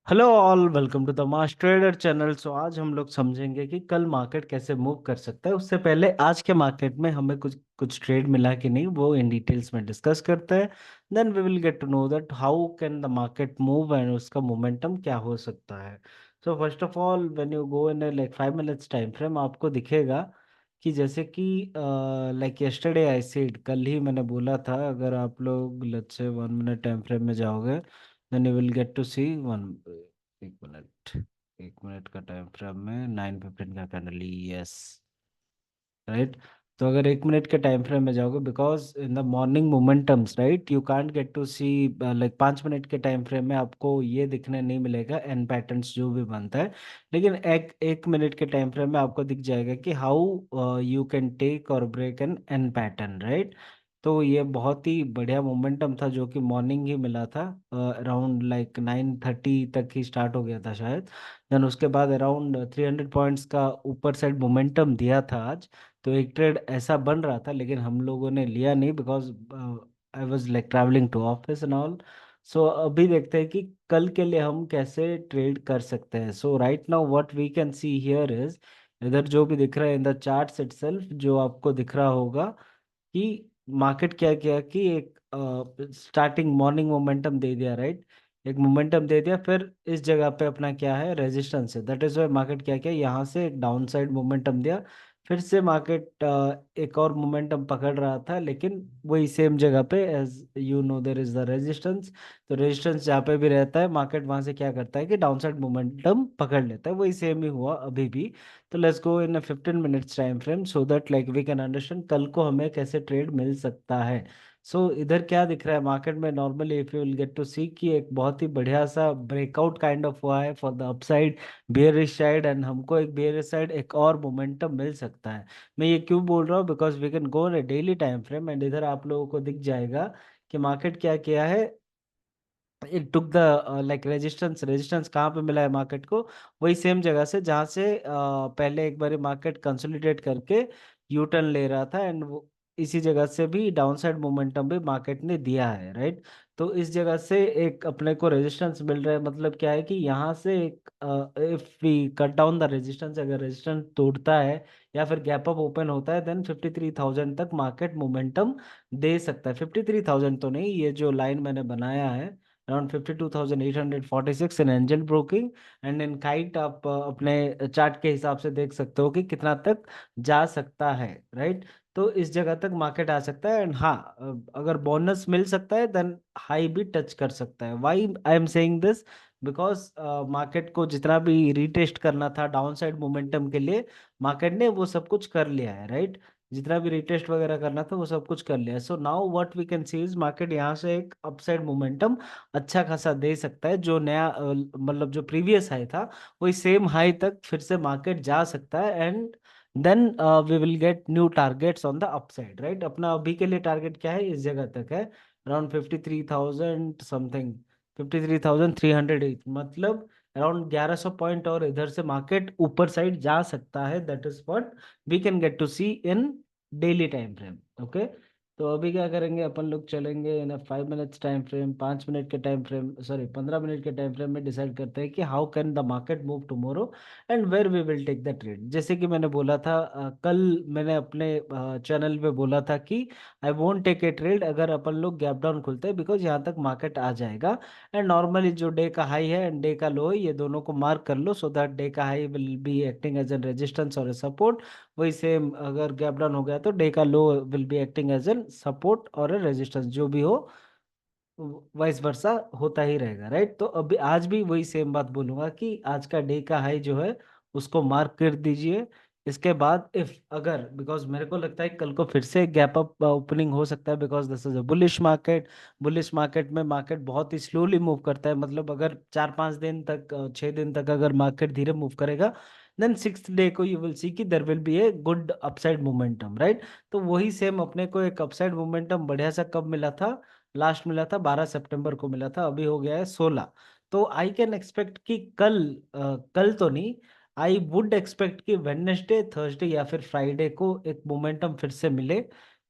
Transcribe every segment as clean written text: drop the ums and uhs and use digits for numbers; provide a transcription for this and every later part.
Hello all, welcome to the mass trader channel. So आज हम लोग समझेंगे कि कल मार्केट कैसे मूव कर सकता है। उससे पहले आज के मार्केट में हमें कुछ कुछ ट्रेड मिला कि नहीं, वो इन डिटेल्स में डिस्कस करते हैं। Then we will get to know that how can the market move and उसका मोमेंटम क्या हो सकता है। So first of all when you go in like 5 minutes time frame, आपको दिखेगा कि जैसे कि लाइक यस्टरडे आई सेड, कल ही मैंने बोला था, अगर आप लोग let's say 1 minute time frame में जाओगे then you will get to see one. एक मिनट, 1 मिनट का टाइम फ्रेम में 9:15 का कैंडल, यस, राइट। तो अगर 1 मिनट के टाइम फ्रेम में जाओगे, because in the morning momentums right, you can't get to see like 5 minute के टाइम फ्रेम में आपको ये दिखने नहीं मिलेगा एन पैटर्न्स जो भी बनता है। लेकिन एक 1 मिनट के टाइम फ्रेम में आपको दिख जाएगा कि हाउ यू कैन टेक और ब्रेक एन पैटर्न, राइट। तो ये बहुत ही बढ़िया मोमेंटम था जो कि मॉर्निंग ही मिला था, अराउंड लाइक 9:30 तक ही स्टार्ट हो गया था शायद। देन उसके बाद अराउंड 300 पॉइंट्स का ऊपर साइड मोमेंटम दिया था आज। तो एक ट्रेड ऐसा बन रहा था, लेकिन हम लोगों ने लिया नहीं because I was like travelling to office and all. So अभी देखते हैं कि कल के लिए हम कैसे ट्रेड कर सकते हैं। So right now what we can see here is, इधर जो भी दिख रहा है इन द चार्ट्स इटसेल्फ, जो आपको दिख रहा होगा कि मार्केट क्या किया कि एक स्टार्टिंग मॉर्निंग मोमेंटम दे दिया, राइट। एक मोमेंटम दे दिया, फिर इस जगह पे अपना क्या है, रेजिस्टेंस है। दैट इज वाई मार्केट क्या किया, यहाँ से एक डाउन साइड मोमेंटम दिया। फिर से मार्केट एक और मोमेंटम पकड़ रहा था, लेकिन वही सेम जगह पे, as you know there is the resistance. तो रेजिस्टेंस जहाँ पे भी रहता है, मार्केट वहां से क्या करता है कि डाउन साइड मोमेंटम पकड़ लेता है। वही सेम ही हुआ अभी भी। तो let's go in 15 minutes time frame so that like we can understand कल को हमें कैसे ट्रेड मिल सकता है। सो इधर क्या दिख रहा है मार्केट में, normally if you will get to see कि एक बहुत ही बढ़िया सा ब्रेकआउट काइंड ऑफ हुआ है for the upside, bearish side, and हमको एक बियरिश साइड एक और मोमेंटम मिल सकता है। मैं ये क्यों बोल रहा हूँ, because we can go in daily time frame and इधर आप लोगों को दिख जाएगा कि मार्केट क्या किया है। It took the like resistance कहाँ पे मिला है मार्केट को, वही सेम जगह से जहाँ से पहले एक बार मार्केट कंसोलिडेट करके यू टर्न ले रहा था, एंड वो इसी जगह से भी डाउन साइड मोमेंटम भी मार्केट ने दिया है, राइट। तो इस जगह से एक अपने को रेजिस्टेंस मिल रहा है, मतलब क्या है कि यहाँ से एक if we cut down the resistance, अगर रेजिस्टेंस टूटता है या फिर गैप अप ओपन होता है, देन 53,000 तक मार्केट मोमेंटम दे सकता है। 53,000 तो नहीं, ये जो लाइन मैंने बनाया है around 52,846 in angel broking and in kite, आप अपने चार्ट के हिसाब से देख सकते हो कि कितना तक जा सकता है, राइट। तो इस जगह तक मार्केट आ सकता है, एंड हाँ, अगर बोनस मिल सकता है देन हाई भी टच कर सकता है। Why I am saying this, because market को जितना भी रीटेस्ट करना था डाउन साइड मोमेंटम के लिए, मार्केट ने वो सब कुछ कर लिया है, राइट। जितना भी रिटेस्ट वगैरह करना था वो सब कुछ कर लिया। So now what we can see is market यहाँ से एक अपसाइड मोमेंटम अच्छा खासा दे सकता है। जो नया मतलब जो प्रीवियस हाई था, वही सेम हाई तक फिर से मार्केट जा सकता है, and then we will get new targets on the upside, right. अपना अभी के लिए टारगेट क्या है, इस जगह तक है, अराउंड 53,000 समथिंग, 53,308, मतलब अराउंड 1100 पॉइंट और इधर से मार्केट ऊपर साइड जा सकता है। That is what we can get to see in daily time frame, okay. तो अभी क्या करेंगे, अपन लोग चलेंगे in 5 minutes time frame, 5 minute के टाइम फ्रेम, सॉरी 15 मिनट के टाइम फ्रेम में डिसाइड करते हैं कि how can the market move tomorrow and where we will take the trade. जैसे कि मैंने बोला था कल मैंने अपने चैनल पे बोला था कि I won't take a trade अगर अपन लोग गैप डाउन खुलते हैं, बिकॉज यहाँ तक मार्केट आ जाएगा। एंड नॉर्मली जो डे का हाई है एंड डे का लो है, ये दोनों को मार्क कर लो सो दैट डे का high will be acting as an resistance और सपोर्ट। वही सेम अगर गैप डाउन हो गया तो डे का low will be acting as an support और ए रेजिस्टेंस, जो भी हो वाइस वर्सा होता ही रहेगा, राइट। तो अभी आज भी वही सेम बात बोलूंगा कि आज का डे का हाई जो है उसको मार्क कर दीजिए। इसके बाद इफ अगर, बिकॉज मेरे को लगता है कल को फिर से गैप अप ओपनिंग हो सकता है, because this is a bullish market. Bullish market में मार्केट बहुत ही स्लोली मूव करता है, मतलब अगर 4-5 दिन तक 6 दिन तक अगर मार्केट धीरे मूव करेगा, देन सिक्स डे को यू विल सी कि there will be a good upside momentum, right. तो वही सेम अपने को एक अपसाइड मोमेंटम बढ़िया सा कब मिला था, लास्ट मिला था 12 सितंबर को मिला था, अभी हो गया है 16। तो आई कैन एक्सपेक्ट कि कल तो नहीं, आई वुड एक्सपेक्ट कि वेडनेसडे, थर्सडे या फिर फ्राइडे को एक मोमेंटम फिर से मिले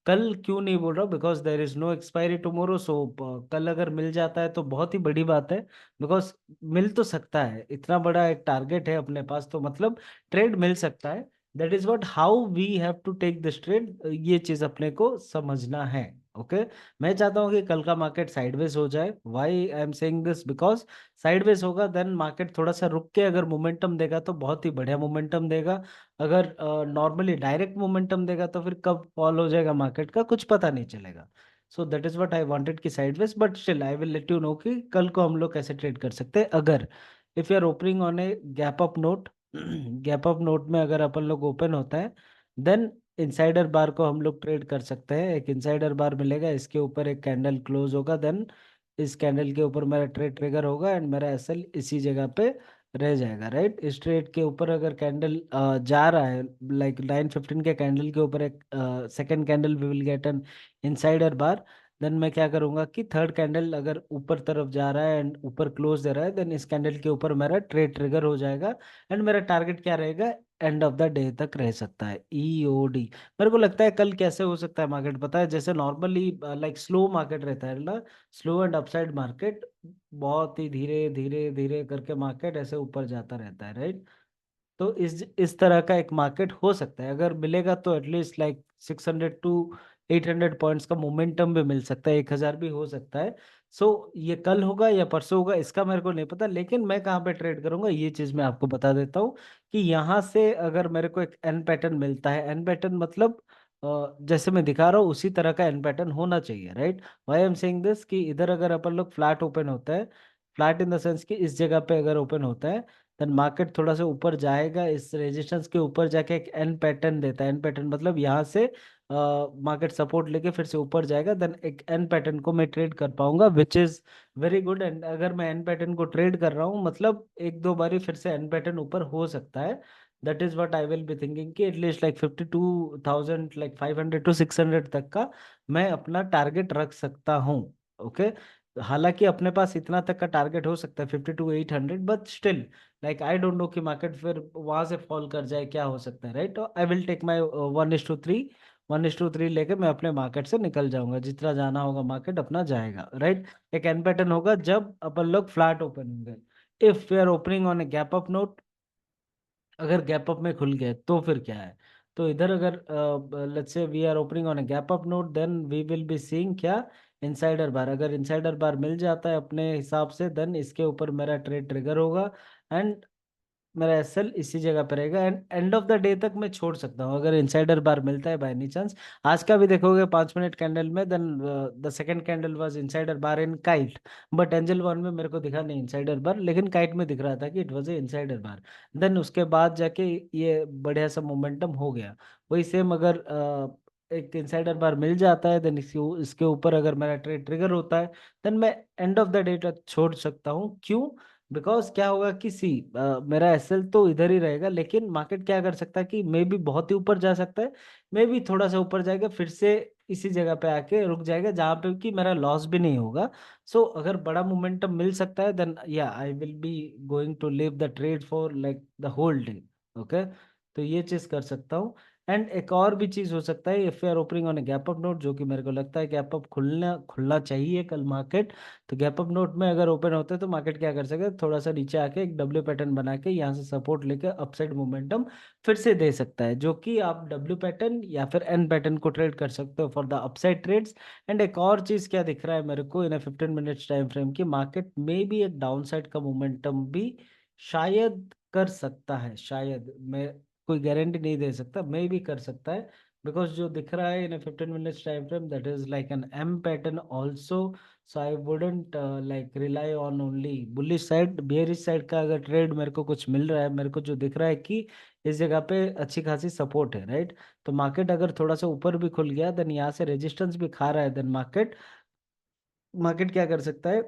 कल क्यों नहीं बोल रहा हूँ, because there is no expiry tomorrow. So कल अगर मिल जाता है तो बहुत ही बड़ी बात है। बिकॉज मिल तो सकता है, इतना बड़ा एक टारगेट है अपने पास, तो मतलब ट्रेड मिल सकता है। That is what how we have to take this trade, ये चीज अपने को समझना है। ओके। मैं चाहता हूँ कि कल का मार्केट साइडवेज हो जाए। Why I am saying this, because sideways होगा देन मार्केट थोड़ा सा रुक के अगर मोमेंटम देगा तो बहुत ही बढ़िया मोमेंटम देगा। अगर नॉर्मली डायरेक्ट मोमेंटम देगा तो फिर कब फॉल हो जाएगा मार्केट का कुछ पता नहीं चलेगा। So that is what I wanted कि sideways, but still I will let you know कि कल को हम लोग कैसे ट्रेड कर सकते हैं। अगर if you are opening on a gap up note, gap up note में अगर अपन लोग ओपन होता है देन इनसाइडर बार को हम लोग ट्रेड कर सकते हैं। एक इनसाइडर बार मिलेगा, इसके ऊपर एक कैंडल क्लोज होगा, देन इस कैंडल के ऊपर मेरा ट्रेड ट्रिगर होगा एंड मेरा एसएल इसी जगह पे रह जाएगा, राइट। इस ट्रेड के ऊपर अगर कैंडल जा रहा है, लाइक 9:15 के कैंडल के ऊपर एक second candle we will get an insider bar. Then मैं क्या करूंगा कि थर्ड कैंडल अगर ऊपर तरफ जा रहा है एंड ऊपर क्लोज दे रहा है, देन इस कैंडल के ऊपर मेरा ट्रेड ट्रिगर हो जाएगा। एंड मेरा टारगेट क्या रहेगा, एंड ऑफ द डे तक रह सकता है, ईओडी। मेरे को लगता है कल कैसे हो सकता है मार्केट पता है, जैसे नॉर्मली लाइक स्लो मार्केट रहता है ना, स्लो एंड अपसाइड मार्केट, बहुत ही धीरे धीरे धीरे करके मार्केट ऐसे ऊपर जाता रहता है, राइट। तो इस तरह का एक मार्केट हो सकता है, अगर मिलेगा तो एटलीस्ट लाइक 600 to 800 पॉइंट्स का मोमेंटम भी मिल सकता है, 1000 भी हो सकता है। सो ये कल होगा या परसों होगा इसका मेरे को नहीं पता, लेकिन मैं कहाँ पे ट्रेड करूंगा ये चीज मैं आपको बता देता हूँ। कि यहाँ से अगर मेरे को एक एन पैटर्न मिलता है, एन पैटर्न मतलब जैसे मैं दिखा रहा हूँ उसी तरह का एन पैटर्न होना चाहिए, right. Why am saying this कि इधर अगर अपन लोग फ्लैट ओपन होता है, फ्लैट इन द सेंस कि इस जगह पे अगर ओपन होता है, देन मार्केट थोड़ा सा ऊपर जाएगा, इस रेजिस्टेंस के ऊपर जाके एक एन पैटर्न देता है। एन पैटर्न मतलब यहाँ से मार्केट सपोर्ट लेके फिर से ऊपर जाएगा, देन एक एन पैटर्न को मैं ट्रेड कर पाऊंगा, which is very good. And अगर मैं एन पैटर्न को ट्रेड कर रहा हूँ मतलब एक दो बारी फिर से एन पैटर्न ऊपर हो सकता है। That is what I will be thinking कि एटलीस्ट लाइक 52,000 लाइक 500 to 600 तक का मैं अपना टारगेट रख सकता हूँ। ओके। हालांकि अपने पास इतना तक का टारगेट हो सकता है 50 to 800, but still like I don't know कि मार्केट फिर वहां से फॉल कर जाए, क्या हो सकता है, राइट। तो आई विल टेक माई 1:3, 1:3 लेके मैं अपने मार्केट से निकल जाऊंगा, जितना जाना होगा मार्केट अपना जाएगा, राइट। एक एन पैटर्न होगा जब अपन लोग फ्लैट ओपन होंगे। If we are opening on a gap up note, अगर गैप अप में खुल गए तो फिर क्या है, तो इधर अगर let's say we are opening on a gap up note, then we will be seeing क्या, इनसाइडर बार। अगर इनसाइडर बार मिल जाता है अपने हिसाब से, देन इसके ऊपर मेरा ट्रेड ट्रिगर होगा एंड मेरा एसएल इसी जगह पे रहेगा and end of the day तक मैं छोड़ सकता हूँ अगर इनसाइडर बार मिलता है बाय एनी चांस। आज का भी देखोगे 5 मिनट कैंडल में, then the second candle was insider bar in Kite, but Angel One में मेरे को दिखा नहीं इनसाइडर बार, लेकिन काइट में दिख रहा था कि it was a insider bar. Then उसके बाद जाके ये बढ़िया सा मोमेंटम हो गया। वही सेम अगर एक इनसाइडर बार मिल जाता है, देन इसके इसके ऊपर अगर मेरा ट्रेड ट्रिगर होता है, देन मैं एंड ऑफ द डे तक छोड़ सकता हूँ। क्यों? बिकॉज क्या होगा कि सी मेरा एसएल तो इधर ही रहेगा, लेकिन मार्केट क्या कर सकता है कि मे भी बहुत ही ऊपर जा सकता है, मे भी थोड़ा सा ऊपर जाएगा फिर से इसी जगह पे आके रुक जाएगा जहां पे कि मेरा लॉस भी नहीं होगा। सो अगर बड़ा मोमेंटम मिल सकता है देन या I will be going to leave the trade for like the whole day. Okay. तो ये चीज कर सकता हूँ। एंड एक और भी चीज हो सकता है, if you are opening on a gap up note, जो कि मेरे को लगता है गैप अप खुलना खुलना चाहिए कल मार्केट। तो गैप अप नोट में अगर ओपन होता है तो मार्केट क्या कर सकता है, थोड़ा सा नीचे आके एक डब्ल्यू पैटर्न बना के यहाँ से सपोर्ट लेके अपसाइड मोमेंटम फिर से दे सकता है, जो कि आप डब्ल्यू पैटर्न या फिर एन पैटर्न को ट्रेड कर सकते हो for the upside trades. And एक और चीज क्या दिख रहा है मेरे को in a 15 minutes time frame की, मार्केट में भी एक डाउन साइड का मोमेंटम भी शायद कर सकता है, शायद, मैं कोई गारंटी नहीं दे सकता, मे भी कर सकता है। बिकॉज जो दिख रहा है in a 15 minutes time frame that is like an M pattern also. So I wouldn't like rely on only bullish side, bearish side का अगर ट्रेड मेरे को कुछ मिल रहा है, मेरे को जो दिख रहा है कि इस जगह पे अच्छी खासी सपोर्ट है, राइट। तो मार्केट अगर थोड़ा सा ऊपर भी खुल गया, देन यहाँ से रेजिस्टेंस भी खा रहा है, देन मार्केट मार्केट क्या कर सकता है,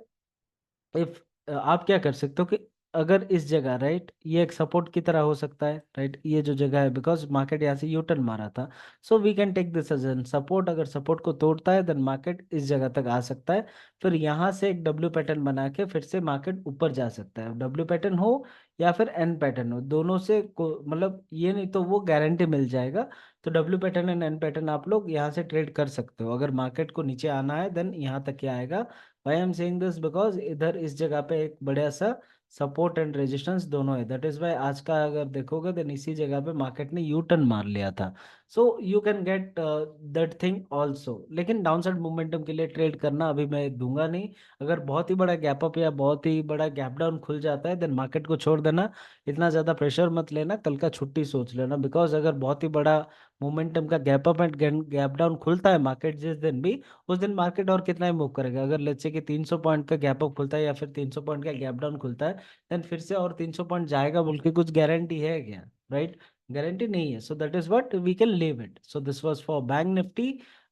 इफ आप क्या कर सकते हो कि अगर इस जगह, राइट, ये एक सपोर्ट की तरह हो सकता है, राइट, ये जो जगह है, बिकॉज मार्केट यहाँ से यू टर्न मारा था, so we can take this as an support. अगर सपोर्ट को तोड़ता है देन मार्केट इस जगह तक आ सकता है, फिर यहाँ से एक डब्ल्यू पैटर्न बना के फिर से मार्केट ऊपर जा सकता है। डब्ल्यू पैटर्न हो या फिर एन पैटर्न हो, दोनों से को मतलब ये नहीं तो वो गारंटी मिल जाएगा। तो W pattern and N pattern आप लोग यहाँ से ट्रेड कर सकते हो। अगर मार्केट को नीचे आना है देन यहाँ तक क्या आएगा। Why I am saying this because इधर इस जगह पे एक बढ़िया सा सपोर्ट एंड रेजिस्टेंस दोनों है। दैट इज वाई आज का अगर देखोगे देन इसी जगह पे मार्केट ने यू टर्न मार लिया था। So you can get that thing also, लेकिन डाउनसाइड मोमेंटम के लिए ट्रेड करना अभी मैं दूंगा नहीं। अगर बहुत ही बड़ा गैप अप या बहुत ही बड़ा गैप डाउन खुल जाता है देन मार्केट को छोड़ देना। इतना ज्यादा प्रेशर मत लेना, कल का छुट्टी सोच लेना, बिकॉज अगर बहुत ही बड़ा मोमेंटम का gap up and gap down खुलता है मार्केट जिस दिन भी, उस दिन मार्केट और कितना ही मूव करेगा। अगर लेट्स से कि 300 पॉइंट का गैप अप खुलता है या फिर 300 पॉइंट का गैप डाउन खुलता है, देन फिर से और 300 पॉइंट जाएगा बोल के कुछ गारंटी है क्या? राइट, गारंटी नहीं है। So that is what we can leave it. So this was for Bank Nifty.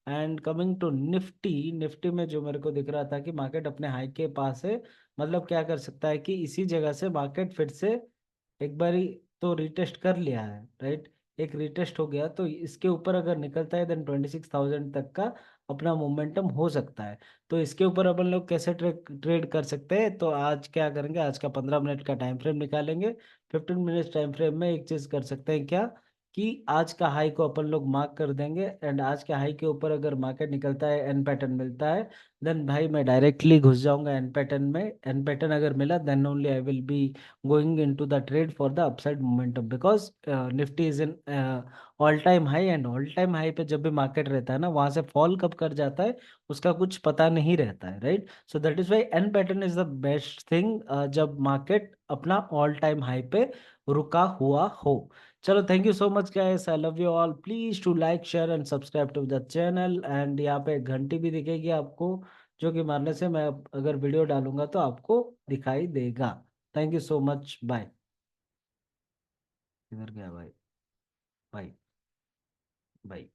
And coming to Nifty, Nifty में जो मेरे को दिख रहा था कि मार्केट अपने हाई के पास है, मतलब क्या कर सकता है कि इसी जगह से मार्केट फिर से एक बारी तो रिटेस्ट कर लिया है, राइट, एक रिटेस्ट हो गया, तो इसके ऊपर अगर निकलता है देन 26,000 तक का अपना मोमेंटम हो सकता है। तो इसके ऊपर अपन लोग कैसे ट्रेड कर सकते हैं, तो आज क्या करेंगे, आज का 15 मिनट का टाइम फ्रेम निकालेंगे। 15 मिनट टाइम फ्रेम में एक चीज कर सकते हैं क्या, कि आज का हाई को अपन लोग मार्क कर देंगे, एंड आज के हाई के ऊपर अगर मार्केट निकलता है, एन पैटर्न मिलता है, देन भाई मैं डायरेक्टली घुस जाऊंगा एन पैटर्न में। एन पैटर्न अगर मिला then only I will be going into the trade for the upside momentum, because Nifty is in all time high, and all time high पे जब भी मार्केट रहता है ना, वहां से फॉल कब कर जाता है उसका कुछ पता नहीं रहता है, right. So that is why N pattern is the best thing जब मार्केट अपना ऑल टाइम हाई पे रुका हुआ हो। चलो, thank you so much guys, I love you all, please to like share and subscribe to the channel. And यहाँ पे एक घंटी भी दिखेगी आपको, जो कि मारने से मैं अगर वीडियो डालूंगा तो आपको दिखाई देगा। Thank you so much, bye. किधर गया भाई? बाय। बाय।